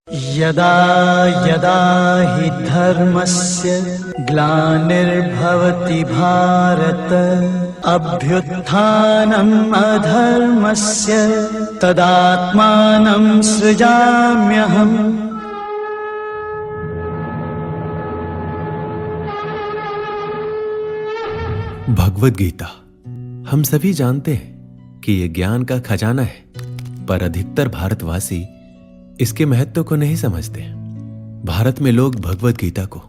यदा यदा हि धर्मस्य ग्लानिर्भवति भारत अभ्युत्थानम् अधर्मस्य तदात्मानं सृजाम्यहम्। भगवद गीता हम सभी जानते हैं कि यह ज्ञान का खजाना है, पर अधिकतर भारतवासी इसके महत्व को नहीं समझते। भारत में लोग भगवद गीता को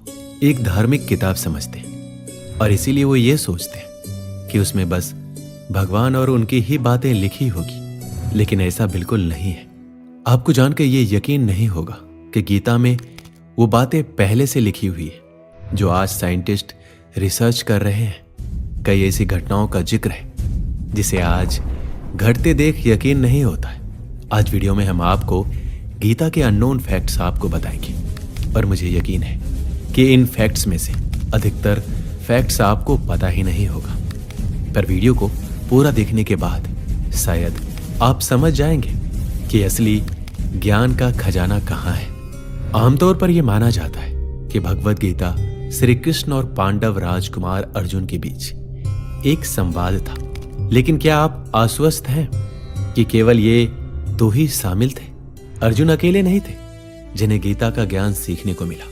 एक धार्मिक किताब समझते हैं और इसीलिए वो ये सोचते हैं कि उसमें बस भगवान और उनकी ही बातें लिखी होगी, लेकिन ऐसा बिल्कुल नहीं है। आपको जानकर ये यकीन नहीं होगा कि गीता में वो बातें पहले से लिखी हुई है जो आज साइंटिस्ट रिसर्च कर रहे हैं। कई ऐसी घटनाओं का जिक्र है जिसे आज घटते देख यकीन नहीं होता है। आज वीडियो में हम आपको गीता के अननोन फैक्ट्स आपको बताएंगे और मुझे यकीन है कि इन फैक्ट्स में से अधिकतर फैक्ट्स आपको पता ही नहीं होगा, पर वीडियो को पूरा देखने के बाद शायद आप समझ जाएंगे कि असली ज्ञान का खजाना कहाँ है। आमतौर पर यह माना जाता है कि भगवद गीता श्री कृष्ण और पांडव राजकुमार अर्जुन के बीच एक संवाद था, लेकिन क्या आप आश्वस्त हैं कि केवल ये दो ही शामिल थे? अर्जुन अकेले नहीं थे जिन्हें गीता का ज्ञान सीखने को मिला।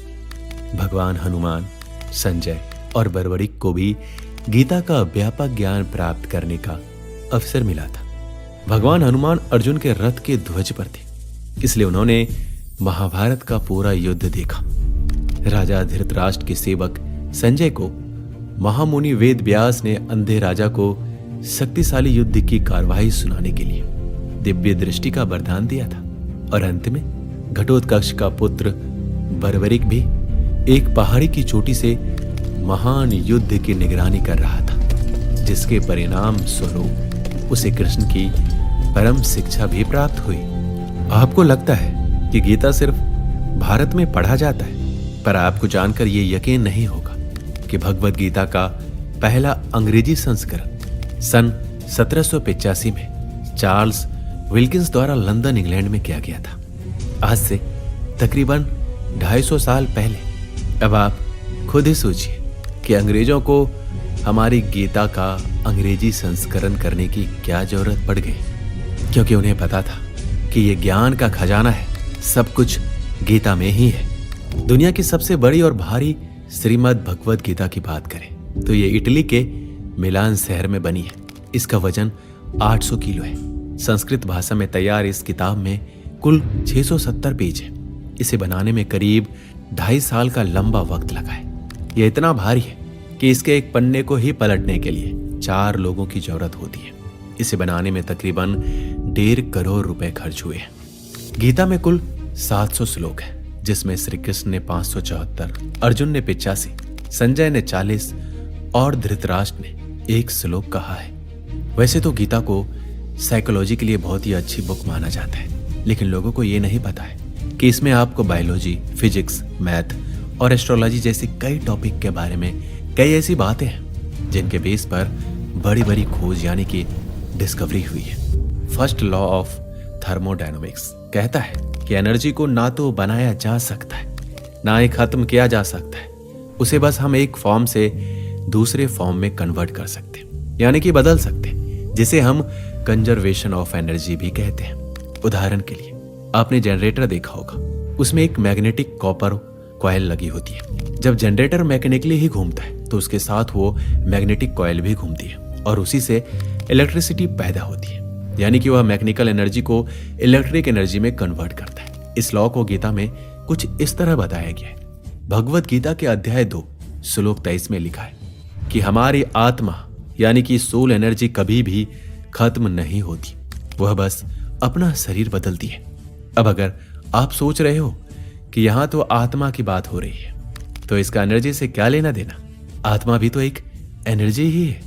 भगवान हनुमान, संजय और बर्बरीक को भी गीता का व्यापक ज्ञान प्राप्त करने का अवसर मिला था। भगवान हनुमान अर्जुन के रथ के ध्वज पर थे, इसलिए उन्होंने महाभारत का पूरा युद्ध देखा। राजा धृतराष्ट्र के सेवक संजय को महामुनि वेद व्यास ने अंधे राजा को शक्तिशाली युद्ध की कार्यवाही सुनाने के लिए दिव्य दृष्टि का वरदान दिया था। और अंत में घटोत्कच का पुत्र बर्बरीक भी एक पहाड़ी की चोटी से महान युद्ध की निगरानी कर रहा था, जिसके परिणाम स्वरूप उसे कृष्ण की परम शिक्षा भी प्राप्त हुई। आपको लगता है कि गीता सिर्फ भारत में पढ़ा जाता है, पर आपको जानकर यह यकीन नहीं होगा कि भगवद गीता का पहला अंग्रेजी संस्करण सन 1785 में चार्ल्स विल्किंस द्वारा लंदन इंग्लैंड में किया गया था। आज से तकरीबन 250 साल पहले। अब आप खुद ही सोचिए कि अंग्रेजों को हमारी गीता का अंग्रेजी संस्करण करने की क्या जरूरत पड़ गई, क्योंकि उन्हें पता था कि यह ज्ञान का खजाना है, सब कुछ गीता में ही है। दुनिया की सबसे बड़ी और भारी श्रीमद् भगवद गीता की बात करें तो ये इटली के मिलान शहर में बनी है। इसका वजन 800 किलो है। संस्कृत भाषा में तैयार इस किताब में कुल 670 पेज है। इसे बनाने में करीब 2.5 साल का लंबा वक्त लगा है। यह इतना भारी है कि इसके एक पन्ने को ही पलटने के लिए 4 लोगों की जरूरत होती है। इसे बनाने में तकरीबन 1.5 करोड़ रुपए खर्च हुए हैं। गीता में कुल 700 श्लोक है, जिसमें श्री कृष्ण ने 574, अर्जुन ने 85, संजय ने 40 और धृतराष्ट्र ने 1 श्लोक कहा है। वैसे तो गीता को साइकोलॉजी के लिए बहुत ही अच्छी बुक माना जाता है, लेकिन लोगों को ये नहीं पता है कि इसमें आपको बायोलॉजी, फिजिक्स, मैथ और एस्ट्रोलॉजी जैसी कई टॉपिक के बारे में कई ऐसी बातें हैं जिनके बेस पर बड़ी बड़ी खोज यानी कि डिस्कवरी हुई है। फर्स्ट लॉ ऑफ थर्मोडायनामिक्स कहता है कि एनर्जी को ना तो बनाया जा सकता है ना ही खत्म किया जा सकता है, उसे बस हम एक फॉर्म से दूसरे फॉर्म में कन्वर्ट कर सकते हैं, यानी कि बदल सकते हैं, जिसे हम कंजर्वेशन ऑफ एनर्जी भी कहते हैं। उदाहरण के लिए आपने जनरेटर देखा होगा, उसमें एक मैग्नेटिक कॉपर कॉइल लगी होती है। जब जनरेटर मैकेनिकली ही घूमता है तो उसके साथ वो मैग्नेटिक कॉइल भी घूमती है और उसी से इलेक्ट्रिसिटी पैदा होती है, यानी कि वह मैकेनिकल एनर्जी को इलेक्ट्रिक एनर्जी में कन्वर्ट करता है। इस लॉ को गीता में कुछ इस तरह बताया गया है। भगवद गीता के अध्याय 2 श्लोक 23 में लिखा है कि हमारी आत्मा यानी कि सोल एनर्जी कभी भी खत्म नहीं होती, वह बस अपना शरीर बदलती है। अब अगर आप सोच रहे हो कि यहां तो आत्मा की बात हो रही है, तो इसका एनर्जी से क्या लेना देना? आत्मा भी तो एक एनर्जी ही है।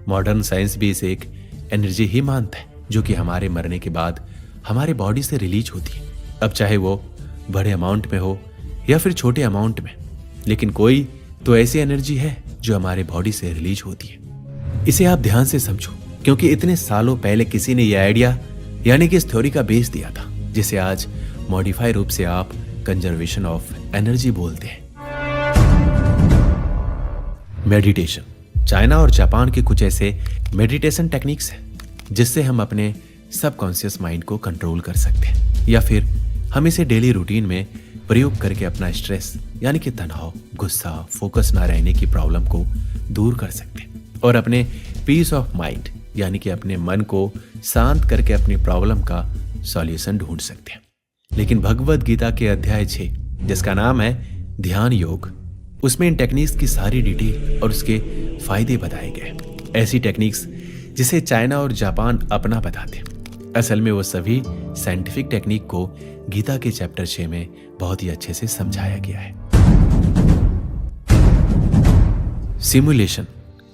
मॉडर्न साइंस भी इसे एक एनर्जी ही मानता है, जो कि हमारे मरने के बाद हमारे बॉडी से रिलीज होती है। अब चाहे वो बड़े अमाउंट में हो या फिर छोटे अमाउंट में, लेकिन कोई तो ऐसी एनर्जी है जो हमारे बॉडी से रिलीज होती है। इसे आप ध्यान से समझो, क्योंकि इतने सालों पहले किसी ने यह आइडिया यानी कि इस थ्योरी का बेस दिया था, जिसे आज मॉडिफाई रूप से आप कंजर्वेशन ऑफ एनर्जी बोलते हैं। मेडिटेशन। चाइना और जापान के कुछ ऐसे मेडिटेशन टेक्निक्स हैं जिससे हम अपने सबकॉन्शियस माइंड को कंट्रोल कर सकते हैं, या फिर हम इसे डेली रूटीन में प्रयोग करके अपना स्ट्रेस यानी कि तनाव, गुस्सा, फोकस ना रहने की प्रॉब्लम को दूर कर सकते हैं और अपने पीस ऑफ माइंड यानी कि अपने मन को शांत करके अपनी प्रॉब्लम का सॉल्यूशन ढूंढ सकते हैं। लेकिन भगवद गीता के अध्याय 6 जिसका नाम है ध्यान योग, उसमें इन टेक्निक्स की सारी डिटेल और उसके फायदे बताए गए। ऐसी टेक्निक्स जिसे चाइना और जापान अपना बताते हैं, असल में वो सभी साइंटिफिक टेक्निक को गीता के चैप्टर 6 में बहुत ही अच्छे से समझाया गया है। सिमुलेशन।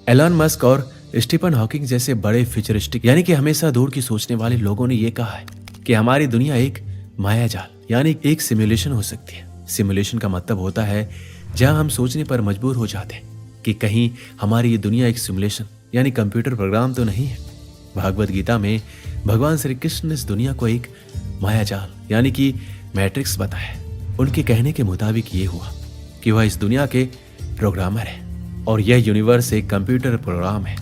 एलन मस्क और स्टीफन हॉकिंग जैसे बड़े फ्यूचरिस्टिक यानी कि हमेशा दूर की सोचने वाले लोगों ने यह कहा है कि हमारी दुनिया एक मायाजाल यानी एक सिमुलेशन हो सकती है। सिमुलेशन का मतलब होता है जहां हम सोचने पर मजबूर हो जाते हैं कि कहीं हमारी ये दुनिया एक सिमुलेशन यानी कंप्यूटर प्रोग्राम तो नहीं है। भागवत गीता में भगवान श्री कृष्ण ने इस दुनिया को एक मायाजाल यानी कि मैट्रिक्स बताया। उनके कहने के मुताबिक ये हुआ कि वह इस दुनिया के प्रोग्रामर है और यह यूनिवर्स एक कंप्यूटर प्रोग्राम है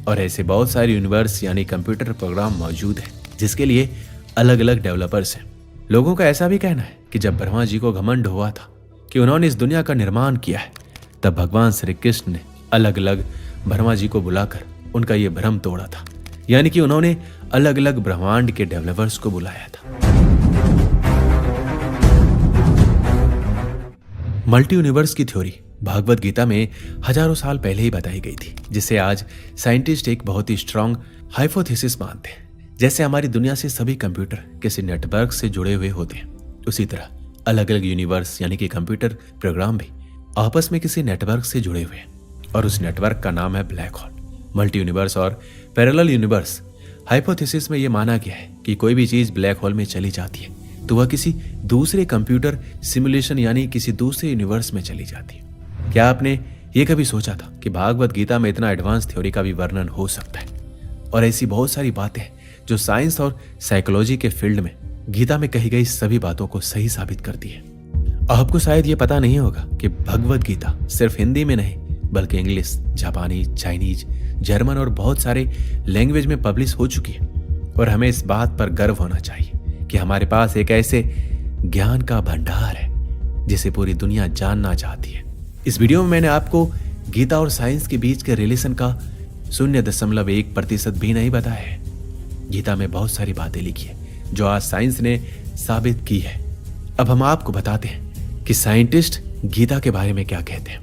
और ऐसे बहुत सारे यूनिवर्स यानी कंप्यूटर प्रोग्राम मौजूद है जिसके लिए अलग अलग डेवलपर्स हैं। लोगों का ऐसा भी कहना है कि जब ब्रह्मा जी को घमंड हुआ था कि उन्होंने इस दुनिया का निर्माण किया है, तब भगवान श्री कृष्ण ने अलग अलग ब्रह्मा जी को बुलाकर उनका ये भ्रम तोड़ा था, यानी कि उन्होंने अलग अलग ब्रह्मांड के डेवलपर्स को बुलाया था। मल्टी यूनिवर्स की थ्योरी भागवत गीता में हजारों साल पहले ही बताई गई थी, जिसे आज साइंटिस्ट एक बहुत ही स्ट्रांग हाइपोथेसिस मानते हैं। जैसे हमारी दुनिया से सभी कंप्यूटर किसी नेटवर्क से जुड़े हुए होते हैं, उसी तरह अलग अलग यूनिवर्स यानी कि कंप्यूटर प्रोग्राम भी आपस में किसी नेटवर्क से जुड़े हुए हैं और उस नेटवर्क का नाम है ब्लैक होल। मल्टी यूनिवर्स और पैरेलल यूनिवर्स हाइपोथेसिस में यह माना गया है कि कोई भी चीज ब्लैक होल में चली जाती है तो वह किसी दूसरे कंप्यूटर सिमुलेशन यानी किसी दूसरे यूनिवर्स में चली जाती है। क्या आपने ये कभी सोचा था कि भागवत गीता में इतना एडवांस थ्योरी का भी वर्णन हो सकता है? और ऐसी बहुत सारी बातें हैं जो साइंस और साइकोलॉजी के फील्ड में गीता में कही गई सभी बातों को सही साबित करती है। आपको शायद ये पता नहीं होगा कि भगवत गीता सिर्फ हिंदी में नहीं बल्कि इंग्लिश, जापानी, चाइनीज, जर्मन और बहुत सारे लैंग्वेज में पब्लिश हो चुकी है और हमें इस बात पर गर्व होना चाहिए कि हमारे पास एक ऐसे ज्ञान का भंडार है जिसे पूरी दुनिया जानना चाहती है। इस वीडियो में मैंने आपको गीता और साइंस के बीच के रिलेशन का 0.1% भी नहीं बताया है। गीता में बहुत सारी बातें लिखी है जो आज साइंस ने साबित की है। अब हम आपको बताते हैं कि साइंटिस्ट गीता के बारे में क्या कहते हैं।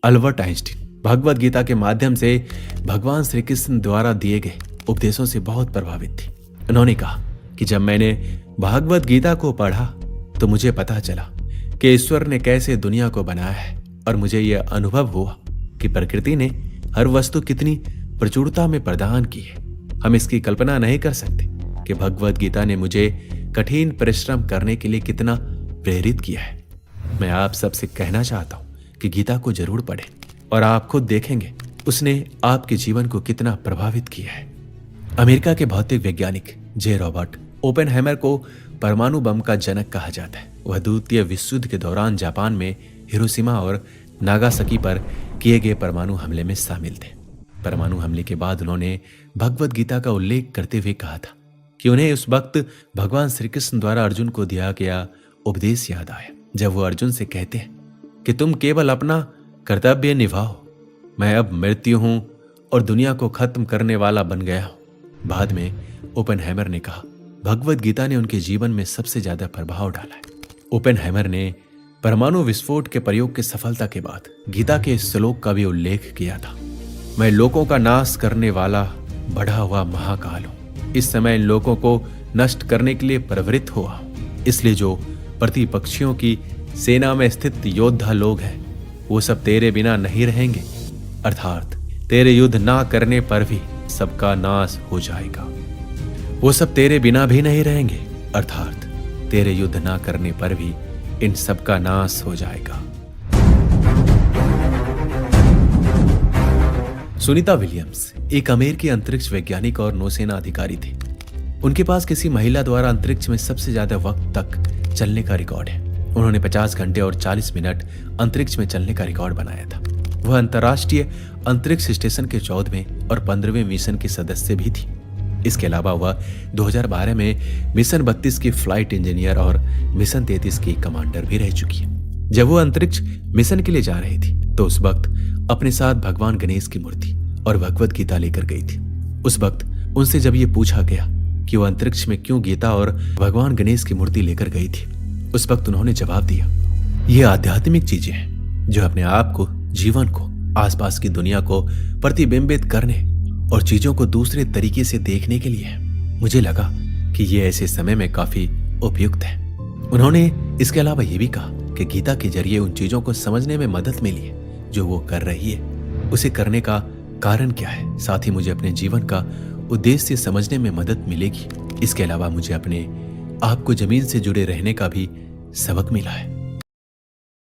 अल्बर्ट आइंस्टीन भगवत गीता के माध्यम से भगवान श्री कृष्ण द्वारा दिए गए उपदेशों से बहुत प्रभावित थी। उन्होंने कहा कि जब मैंने भागवत गीता को पढ़ा तो मुझे पता चला कि ईश्वर ने कैसे दुनिया को बनाया है और मुझे यह अनुभव हुआ कि प्रकृति ने हर वस्तु कितनी प्रचुरता में प्रदान की है। हम इसकी कल्पना नहीं कर सकते कि भगवत गीता ने मुझे कठिन परिश्रम करने के लिए कितना प्रेरित किया है। मैं आप सबसे कहना चाहता हूं कि गीता को जरूर पढ़ें और आप खुद देखेंगे उसने आपके जीवन को कितना प्रभावित किया है। अमेरिका के भौतिक वैज्ञानिक जे रॉबर्ट ओपेनहाइमर को परमाणु बम का जनक कहा जाता है। वह द्वितीय विश्व युद्ध के दौरान जापान में हिरोशिमा और नागासाकी पर किए गए परमाणु हमले में शामिल थे। परमाणु हमले के बाद उन्होंने भगवत गीता का उल्लेख करते हुए कहा था कि उन्हें उस वक्त भगवान श्री कृष्ण द्वारा अर्जुन को दिया गया उपदेश याद आया, जब वो अर्जुन से कहते हैं कि तुम केवल अपना कर्तव्य निभाओ, मैं अब मृत्यु हूं और दुनिया को खत्म करने वाला बन गया हूं। बाद में ओपेनहाइमर ने कहा भगवत गीता ने उनके जीवन में सबसे ज्यादा प्रभाव डाला है। ओपेनहाइमर ने परमाणु विस्फोट के प्रयोग की सफलता के बाद गीता के इस श्लोक का भी उल्लेख किया था, मैं लोगों का नाश करने वाला बढ़ा हुआ महाकाल हूं। इस समय इन लोगों को नष्ट करने के लिए प्रवृत्त हुआ हूं। इसलिए जो प्रतिपक्षियों की सेना में स्थित योद्धा लोग हैं वो सब तेरे बिना नहीं रहेंगे, अर्थात तेरे युद्ध ना करने पर भी सबका नाश हो जाएगा। वो सब तेरे बिना भी नहीं रहेंगे, अर्थात तेरे युद्ध ना करने पर भी इन सब का नाश हो जाएगा। सुनीता विलियम्स एक अमेरिकी अंतरिक्ष वैज्ञानिक और नौसेना अधिकारी थे। उनके पास किसी महिला द्वारा अंतरिक्ष में सबसे ज्यादा वक्त तक चलने का रिकॉर्ड है। उन्होंने 50 घंटे और 40 मिनट अंतरिक्ष में चलने का रिकॉर्ड बनाया था। वह अंतर्राष्ट्रीय अंतरिक्ष स्टेशन के 14वें और 15वें मिशन की सदस्य भी थी। इसके अलावा वह 2012 में मिशन 32 की फ्लाइट इंजीनियर और मिशन 33 की कमांडर भी रह चुकी है। जब वो अंतरिक्ष मिशन के लिए जा रही थी तो उस वक्त अपने साथ भगवान गणेश की मूर्ति और भगवत गीता लेकर गई थी। उस वक्त उनसे जब ये पूछा गया कि वो अंतरिक्ष में क्यों गीता और भगवान गणेश की मूर्ति लेकर गई थी, उस वक्त उन्होंने जवाब दिया, ये आध्यात्मिक चीजें हैं जो अपने आप को, जीवन को, आसपास की दुनिया को प्रतिबिंबित करने और चीजों को दूसरे तरीके से देखने के लिए है। मुझे लगा कि ये ऐसे समय में काफी उपयुक्त है। उन्होंने इसके अलावा ये भी कहा कि गीता के जरिए उन चीजों को समझने में मदद मिली है जो वो कर रही है। उसे करने का कारण क्या है, साथ ही मुझे अपने जीवन का उद्देश्य समझने में मदद मिलेगी। इसके अलावा मुझे अपने आप को जमीन से जुड़े रहने का भी सबक मिला है।